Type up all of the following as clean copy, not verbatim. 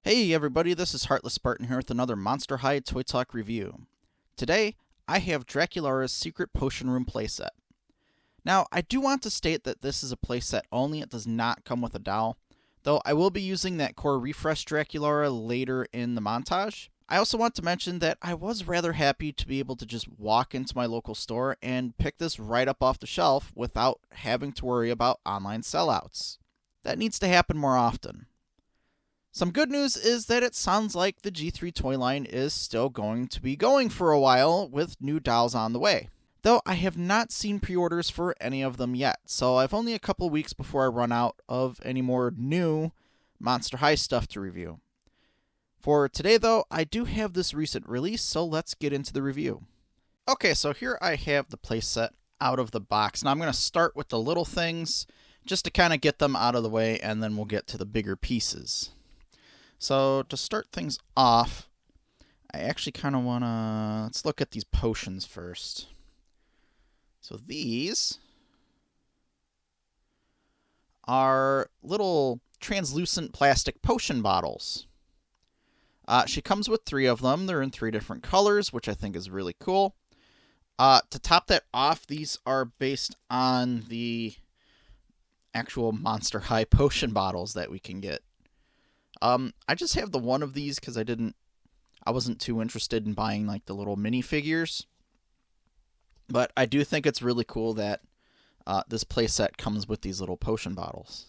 Hey everybody, this is Heartless Spartan here with another Monster High Toy Talk review. Today, I have Draculaura's Secret Potion Room playset. Now, I do want to state that this is a playset only, it does not come with a doll, though I will be using that core refresh Draculaura later in the montage. I also want to mention that I was rather happy to be able to just walk into my local store and pick this right up off the shelf without having to worry about online sellouts. That needs to happen more often. Some good news is that it sounds like the G3 toy line is still going to be going for a while with new dolls on the way. Though I have not seen pre-orders for any of them yet, so I've only a couple weeks before I run out of any more new Monster High stuff to review. For today though, I do have this recent release, so let's get into the review. Okay, so here I have the playset out of the box. Now I'm going to start with the little things just to kind of get them out of the way, and then we'll get to the bigger pieces. So to start things off, I actually kind of want to, let's look at these potions first. So these are little translucent plastic potion bottles. She comes with 3 of them. They're in 3 different colors, which I think is really cool. To top that off, these are based on the actual Monster High potion bottles that we can get. I just have the one of these because I wasn't too interested in buying like the little minifigures. But I do think it's really cool that this playset comes with these little potion bottles.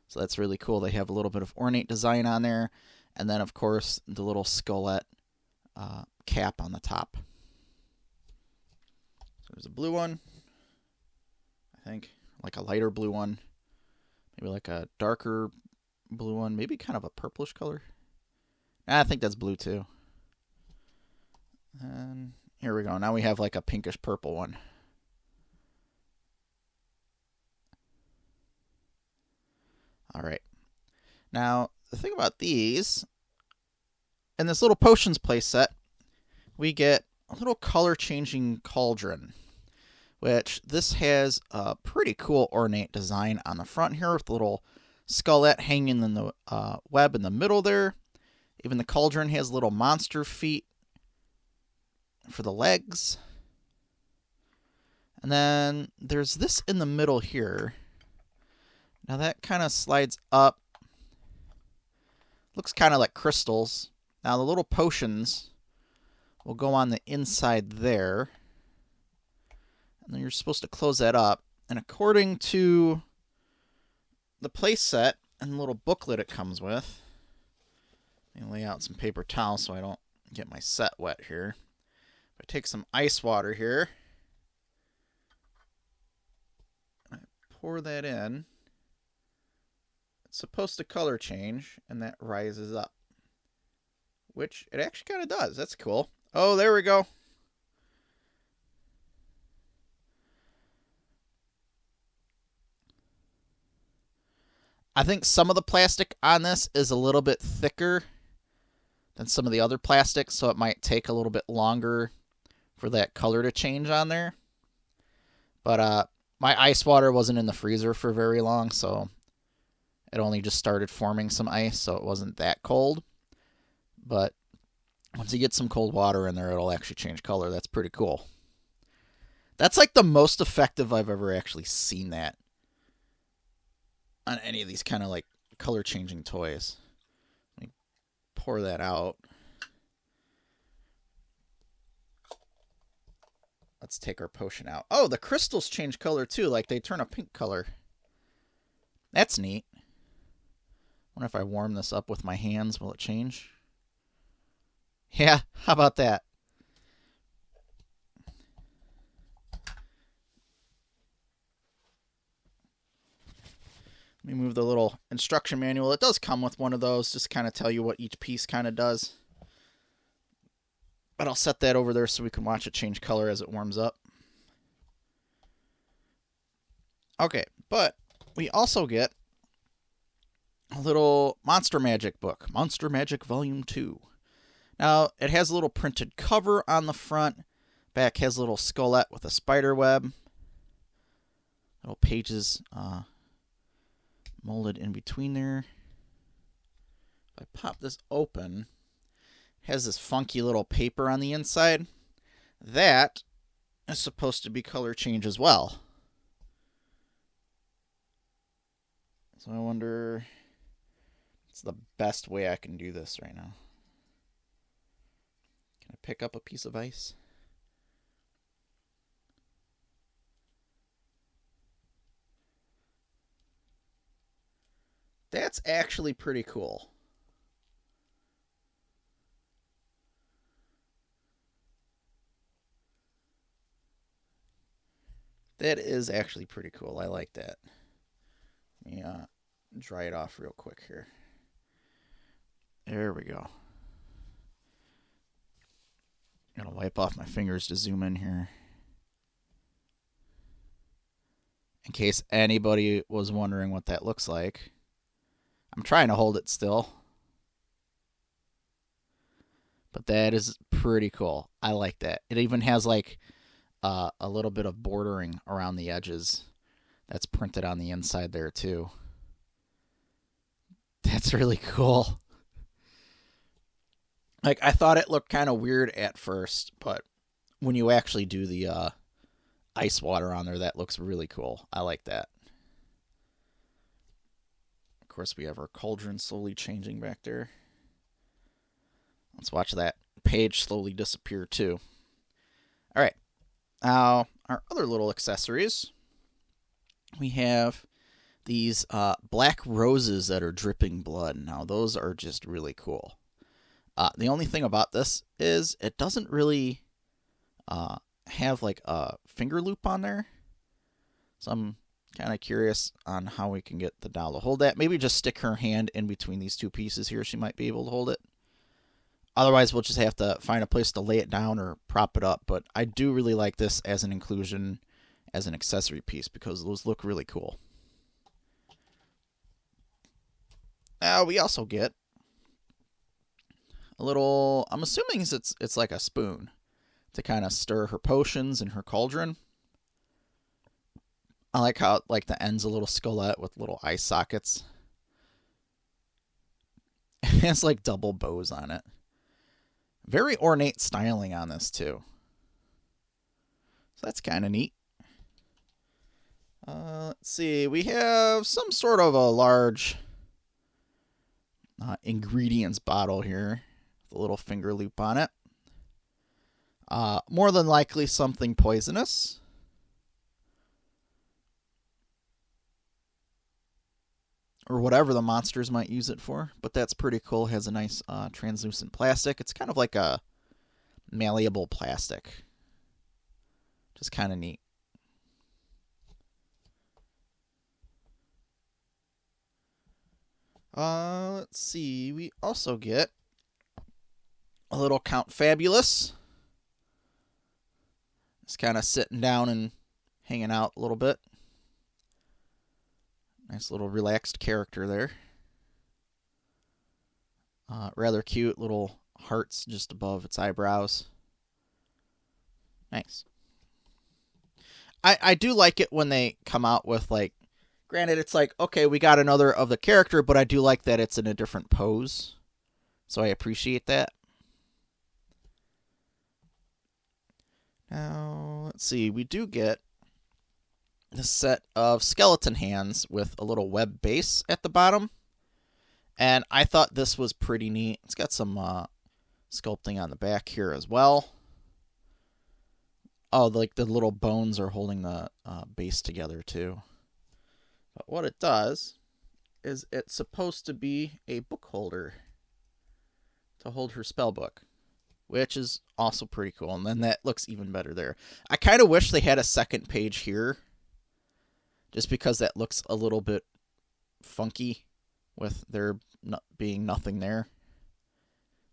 So that's really cool. They have a little bit of ornate design on there. And then, of course, the little skullette cap on the top. So there's a blue one, I think, like a lighter blue one. Maybe like a darker blue one, maybe kind of a purplish color. I think that's blue too. And here we go. Now we have like a pinkish purple one. All right. Now, the thing about these, in this little potions playset, we get a little color changing cauldron, which this has a pretty cool ornate design on the front here with a little skullette hanging in the web in the middle there. Even the cauldron has little monster feet for the legs. And then there's this in the middle here. Now that kind of slides up. Looks kind of like crystals. Now the little potions will go on the inside there. And then you're supposed to close that up. And according to the playset and the little booklet it comes with, let me lay out some paper towels so I don't get my set wet here. If I take some ice water here, I pour that in. It's supposed to color change, and that rises up, which it actually kind of does. That's cool. Oh, there we go. I think some of the plastic on this is a little bit thicker than some of the other plastics, so it might take a little bit longer for that color to change on there. But my ice water wasn't in the freezer for very long, so it only just started forming some ice, so it wasn't that cold. But once you get some cold water in there, it'll actually change color. That's pretty cool. That's like the most effective I've ever actually seen that on any of these kind of like color changing toys. Let me pour that out. Let's take our potion out. Oh, the crystals change color too. Like they turn a pink color. That's neat. Wonder if I warm this up with my hands, will it change? Yeah, how about that? Let me move the little instruction manual. It does come with one of those, just kind of tell you what each piece kind of does. But I'll set that over there so we can watch it change color as it warms up. Okay, but we also get a little Monster Magic book, Monster Magic Volume 2. Now, it has a little printed cover on the front. Back has a little skullette with a spider web. Little pages molded in between there. If I pop this open, it has this funky little paper on the inside. That is supposed to be color change as well. So I wonder, what's the best way I can do this right now? Can I pick up a piece of ice? That's actually pretty cool. That is actually pretty cool. I like that. Let me dry it off real quick here. There we go. I'm going to wipe off my fingers to zoom in here. In case anybody was wondering what that looks like. I'm trying to hold it still. But that is pretty cool. I like that. It even has like a little bit of bordering around the edges. That's printed on the inside there too. That's really cool. Like, I thought it looked kind of weird at first, but when you actually do the ice water on there, that looks really cool. I like that. Of course, we have our cauldron slowly changing back there. Let's watch that page slowly disappear too. All right. Now, our other little accessories. We have these black roses that are dripping blood. Now, those are just really cool. The only thing about this is it doesn't really have like a finger loop on there. So I'm kind of curious on how we can get the doll to hold that. Maybe just stick her hand in between these two pieces here. She might be able to hold it. Otherwise, we'll just have to find a place to lay it down or prop it up. But I do really like this as an inclusion, as an accessory piece, because those look really cool. Now, we also get a little, I'm assuming it's like a spoon to kind of stir her potions in her cauldron. I like how like the end's a little skullet with little eye sockets. It has like double bows on it. Very ornate styling on this too. So that's kind of neat. Let's see. We have some sort of a large ingredients bottle here with a little finger loop on it. More than likely something poisonous. Or whatever the monsters might use it for. But that's pretty cool. It has a nice translucent plastic. It's kind of like a malleable plastic. Just kind of neat. Let's see. We also get a little Count Fabulous. Just kind of sitting down and hanging out a little bit. Nice little relaxed character there. Rather cute little hearts just above its eyebrows. Nice. I do like it when they come out with, like, granted, it's like, okay, we got another of the character, but I do like that it's in a different pose. So I appreciate that. Now, let's see. We do get a set of skeleton hands with a little web base at the bottom. And I thought this was pretty neat. It's got some sculpting on the back here as well. Oh, like the little bones are holding the base together too. But what it does is it's supposed to be a book holder to hold her spell book, which is also pretty cool. And then that looks even better there. I kind of wish they had a second page here, just because that looks a little bit funky with there being nothing there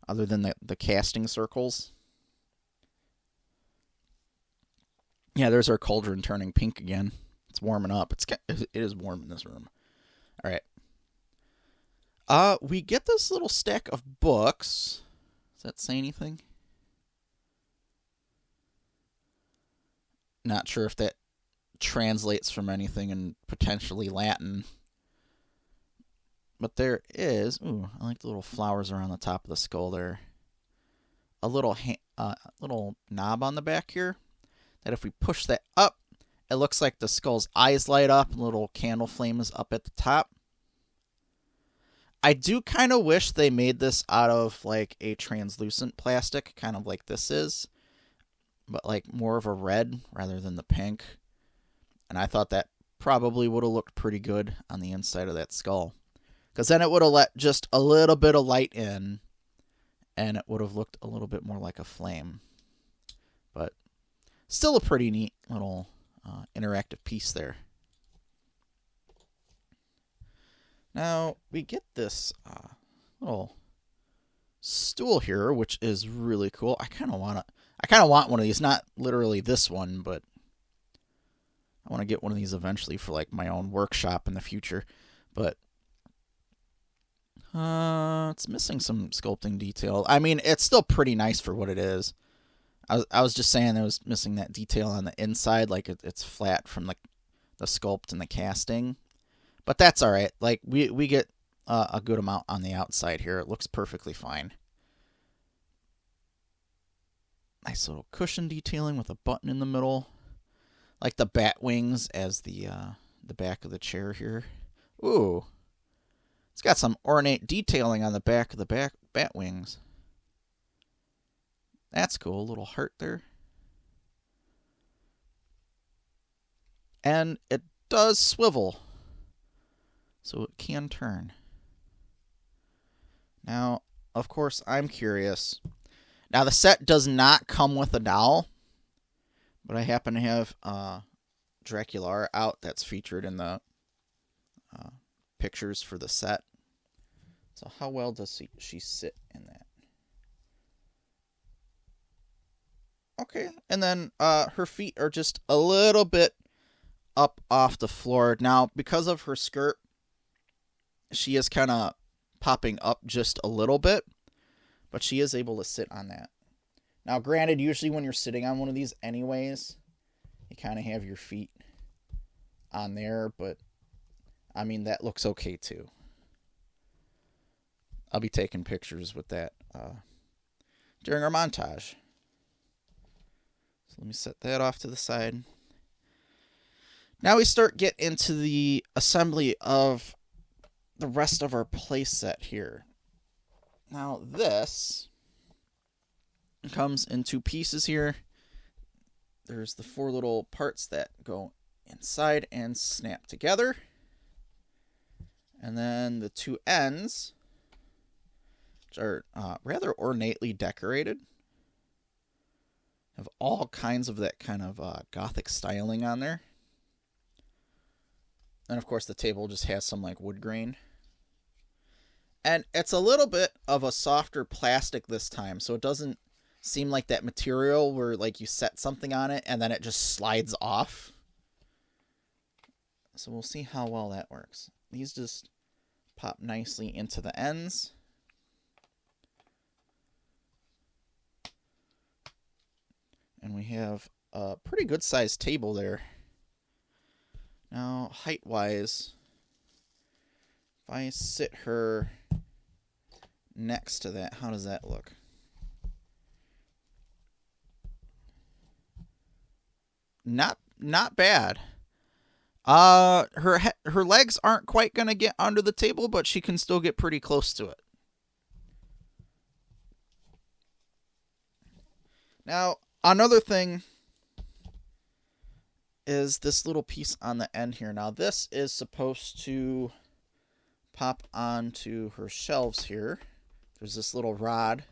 other than the casting circles. Yeah, there's our cauldron turning pink again. It's warming up. It is warm in this room. All right. We get this little stack of books. Does that say anything? Not sure if that translates from anything in potentially Latin. But there is, ooh, I like the little flowers around the top of the skull there. A little little knob on the back here that if we push that up, it looks like the skull's eyes light up and a little candle flame is up at the top. I do kind of wish they made this out of like a translucent plastic, kind of like this is, but like more of a red rather than the pink. And I thought that probably would have looked pretty good on the inside of that skull, because then it would have let just a little bit of light in and it would have looked a little bit more like a flame. But still a pretty neat little interactive piece there. Now we get this little stool here, which is really cool. I kind of want one of these. Not literally this one, but I want to get one of these eventually for like my own workshop in the future. But it's missing some sculpting detail. I mean, it's still pretty nice for what it is. I was just saying it was missing that detail on the inside, like it's flat from the sculpt and the casting. But that's all right. Like we get a good amount on the outside here. It looks perfectly fine. Nice little cushion detailing with a button in the middle, like the bat wings as the back of the chair here. Ooh, it's got some ornate detailing on the back of the bat wings. That's cool. A little heart there. And it does swivel, so it can turn. Now, of course, I'm curious. Now, the set does not come with a doll, but I happen to have Draculaura out that's featured in the pictures for the set. So how well does she sit in that? Okay, and then her feet are just a little bit up off the floor. Now, because of her skirt, she is kind of popping up just a little bit, but she is able to sit on that. Now, granted, usually when you're sitting on one of these anyways, you kind of have your feet on there, but I mean, that looks okay too. I'll be taking pictures with that during our montage. So let me set that off to the side. Now we get into the assembly of the rest of our playset here. Now this comes in two pieces here. There's the four little parts that go inside and snap together. And then the two ends, which are rather ornately decorated, have all kinds of that kind of gothic styling on there. And of course the table just has some like wood grain. And it's a little bit of a softer plastic this time, so it doesn't seem like that material where like you set something on it and then it just slides off. So we'll see how well that works. These just pop nicely into the ends. And we have a pretty good sized table there. Now, height-wise, if I sit her next to that, how does that look? Not bad. Her legs aren't quite gonna get under the table, but she can still get pretty close to it. Now, another thing is this little piece on the end here. Now, this is supposed to pop onto her shelves here. There's this little rod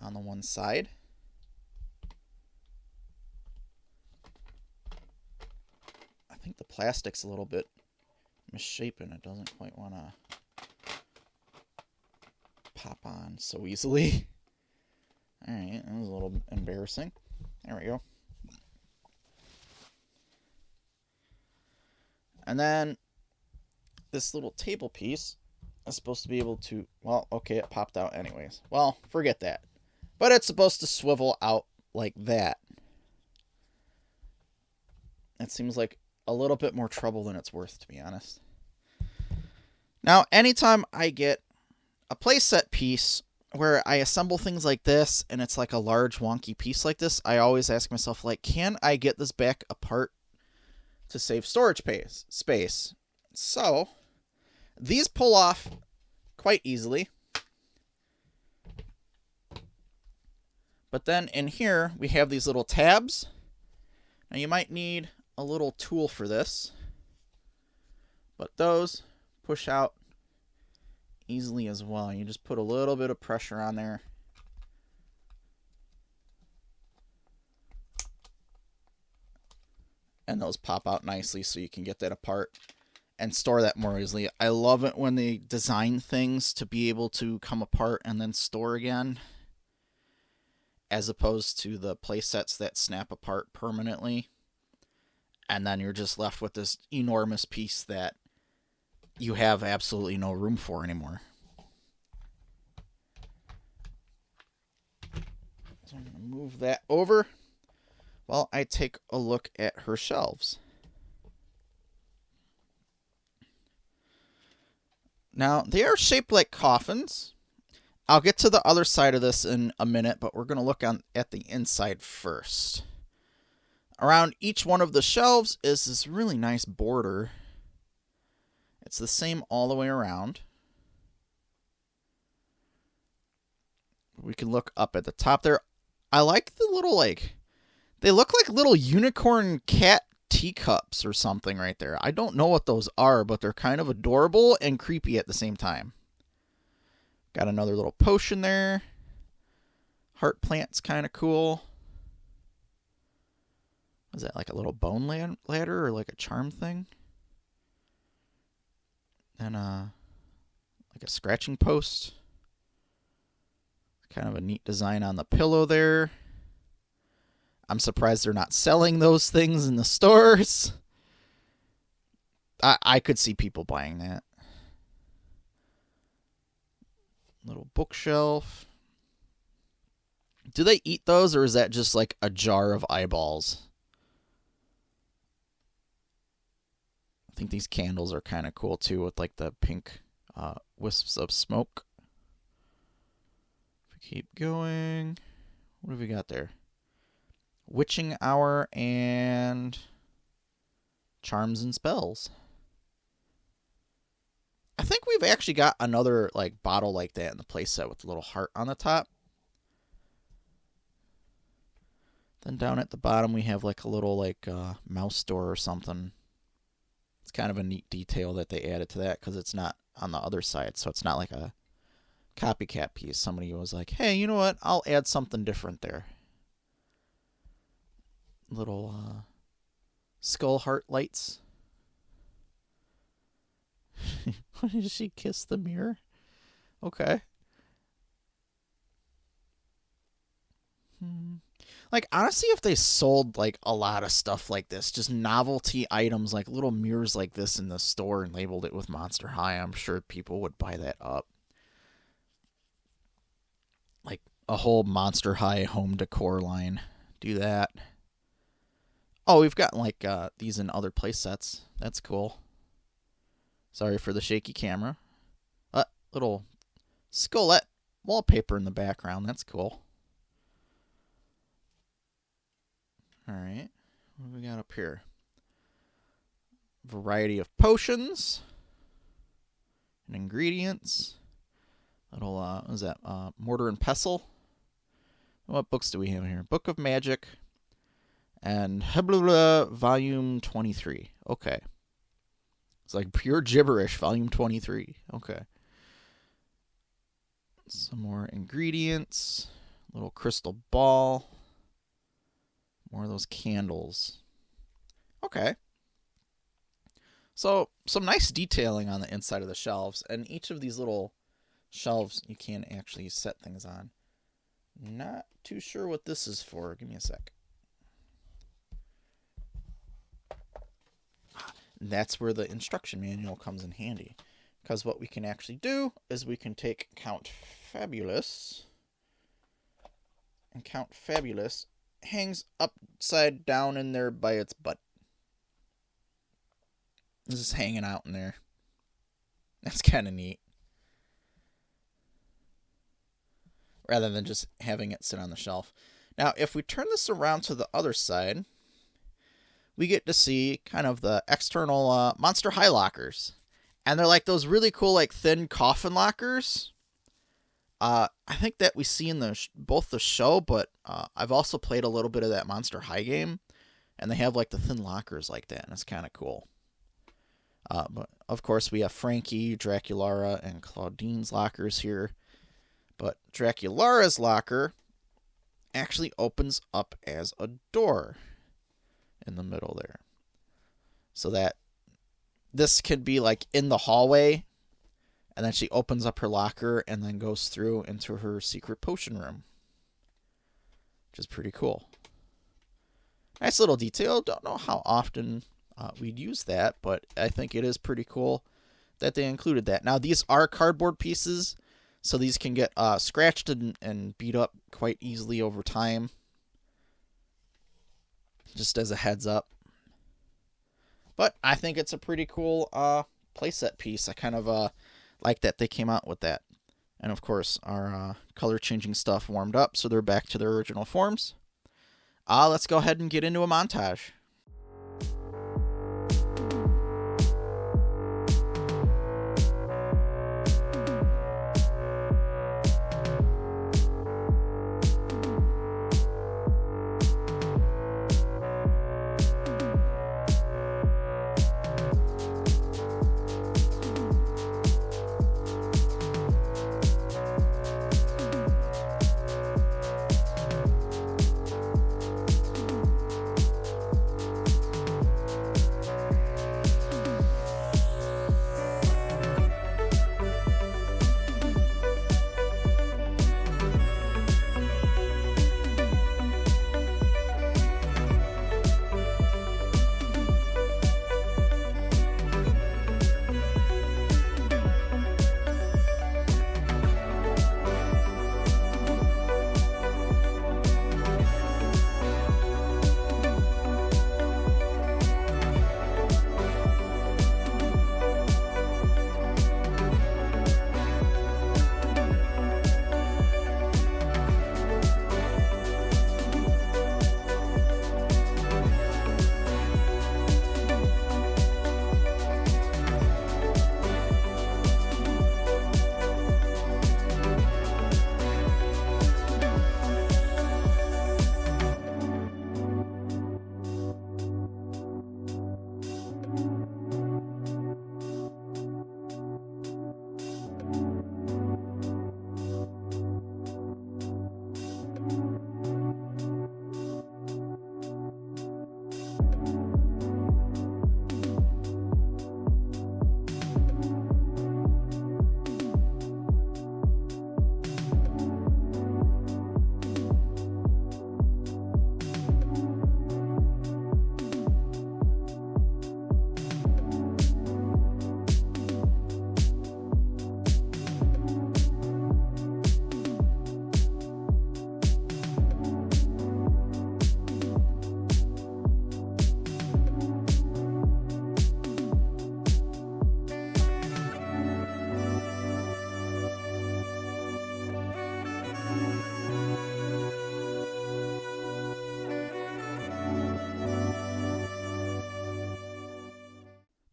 on the one side. I think the plastic's a little bit misshapen. It doesn't quite want to pop on so easily. Alright, that was a little embarrassing. There we go. And then this little table piece is supposed to be able to, well, okay, it popped out anyways. Well, forget that. But it's supposed to swivel out like that. It seems like a little bit more trouble than it's worth, to be honest. Now, anytime I get a playset piece where I assemble things like this and it's like a large wonky piece like this, I always ask myself, like, can I get this back apart to save storage space? So these pull off quite easily. But then in here we have these little tabs. Now you might need a little tool for this, but those push out easily as well. You just put a little bit of pressure on there. And those pop out nicely so you can get that apart and store that more easily. I love it when they design things to be able to come apart and then store again, as opposed to the play sets that snap apart permanently. And then you're just left with this enormous piece that you have absolutely no room for anymore. So I'm going to move that over while I take a look at her shelves. Now, they are shaped like coffins. I'll get to the other side of this in a minute, but we're going to look at the inside first. Around each one of the shelves is this really nice border. It's the same all the way around. We can look up at the top there. I like the little, they look like little unicorn cat teacups or something right there. I don't know what those are, but they're kind of adorable and creepy at the same time. Got another little potion there. Heart plant's kind of cool. Is that like a little bone ladder or like a charm thing? And like a scratching post. Kind of a neat design on the pillow there. I'm surprised they're not selling those things in the stores. I could see people buying that. Little bookshelf. Do they eat those, or is that just like a jar of eyeballs? I think these candles are kind of cool too, with like the pink wisps of smoke. If we keep going, what have we got there? Witching Hour and Charms and Spells. I think we've actually got another like bottle like that in the playset with a little heart on the top. Then down at the bottom we have like a little like mouse door or something. It's kind of a neat detail that they added to that because it's not on the other side, so it's not like a copycat piece. Somebody was like, hey, you know what? I'll add something different there. Little skull heart lights. Why did she kiss the mirror? Okay. Like, honestly, if they sold like a lot of stuff like this, just novelty items like little mirrors like this in the store and labeled it with Monster High, I'm sure people would buy that up. Like a whole Monster High home decor line. Do that. Oh, we've got like these in other play sets. That's cool. Sorry for the shaky camera. Little Skullette wallpaper in the background. That's cool. Alright. What do we got up here? Variety of potions. And ingredients. Little, what is that? Mortar and Pestle. What books do we have here? Book of Magic. And Hebla Volume 23. Okay. It's like pure gibberish, Volume 23. Okay. Some more ingredients. Little crystal ball. More of those candles. Okay. So, some nice detailing on the inside of the shelves. And each of these little shelves you can actually set things on. Not too sure what this is for. Give me a sec. That's where the instruction manual comes in handy. Because what we can actually do is we can take Count Fabulous. And Count Fabulous hangs upside down in there by its butt. It's just hanging out in there. That's kind of neat. Rather than just having it sit on the shelf. Now, if we turn this around to the other side, we get to see kind of the external Monster High lockers. And they're like those really cool, like, thin coffin lockers. I think that we see in both the show, but I've also played a little bit of that Monster High game. And they have, like, the thin lockers like that, and it's kind of cool. But, of course, we have Frankie, Draculaura, and Claudine's lockers here. But Draculaura's locker actually opens up as a door in the middle there. So that this could be like in the hallway, and then she opens up her locker and then goes through into her secret potion room, which is pretty cool. Nice little detail. Don't know how often we'd use that, but I think it is pretty cool that they included that. Now, these are cardboard pieces, so these can get scratched and beat up quite easily over time. Just as a heads up. But I think it's a pretty cool playset piece. I kind of like that they came out with that. And of course, our color changing stuff warmed up, so they're back to their original forms. Let's go ahead and get into a montage.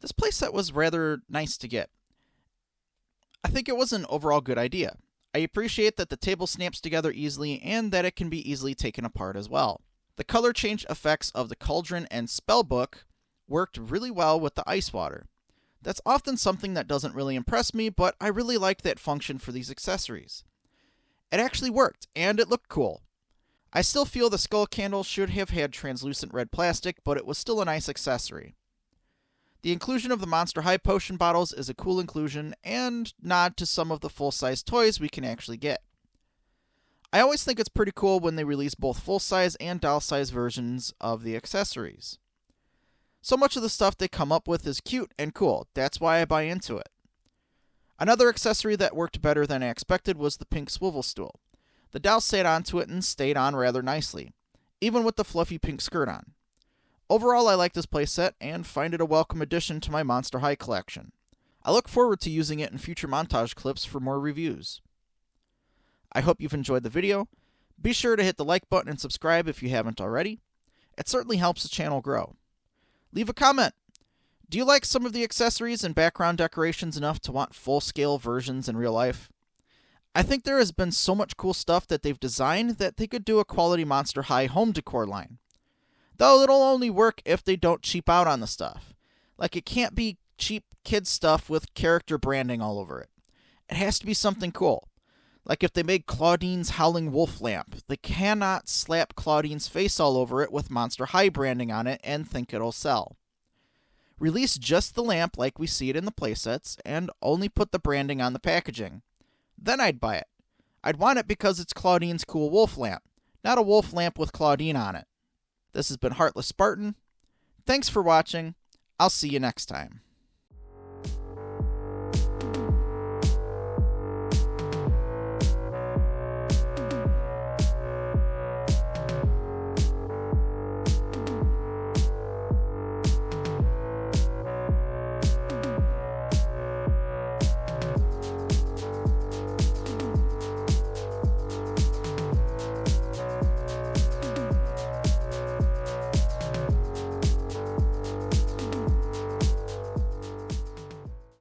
This playset was rather nice to get. I think it was an overall good idea. I appreciate that the table snaps together easily and that it can be easily taken apart as well. The color change effects of the cauldron and spellbook worked really well with the ice water. That's often something that doesn't really impress me, but I really liked that function for these accessories. It actually worked, and it looked cool. I still feel the skull candle should have had translucent red plastic, but it was still a nice accessory. The inclusion of the Monster High potion bottles is a cool inclusion and nod to some of the full-size toys we can actually get. I always think it's pretty cool when they release both full-size and doll-size versions of the accessories. So much of the stuff they come up with is cute and cool. That's why I buy into it. Another accessory that worked better than I expected was the pink swivel stool. The doll sat onto it and stayed on rather nicely, even with the fluffy pink skirt on. Overall, I like this playset and find it a welcome addition to my Monster High collection. I look forward to using it in future montage clips for more reviews. I hope you've enjoyed the video. Be sure to hit the like button and subscribe if you haven't already. It certainly helps the channel grow. Leave a comment. Do you like some of the accessories and background decorations enough to want full-scale versions in real life? I think there has been so much cool stuff that they've designed that they could do a quality Monster High home decor line. Though it'll only work if they don't cheap out on the stuff. Like, it can't be cheap kids stuff with character branding all over it. It has to be something cool. Like if they made Claudine's Howling Wolf lamp, they cannot slap Claudine's face all over it with Monster High branding on it and think it'll sell. Release just the lamp like we see it in the playsets, and only put the branding on the packaging. Then I'd buy it. I'd want it because it's Claudine's cool wolf lamp, not a wolf lamp with Claudine on it. This has been Heartless Spartan. Thanks for watching. I'll see you next time.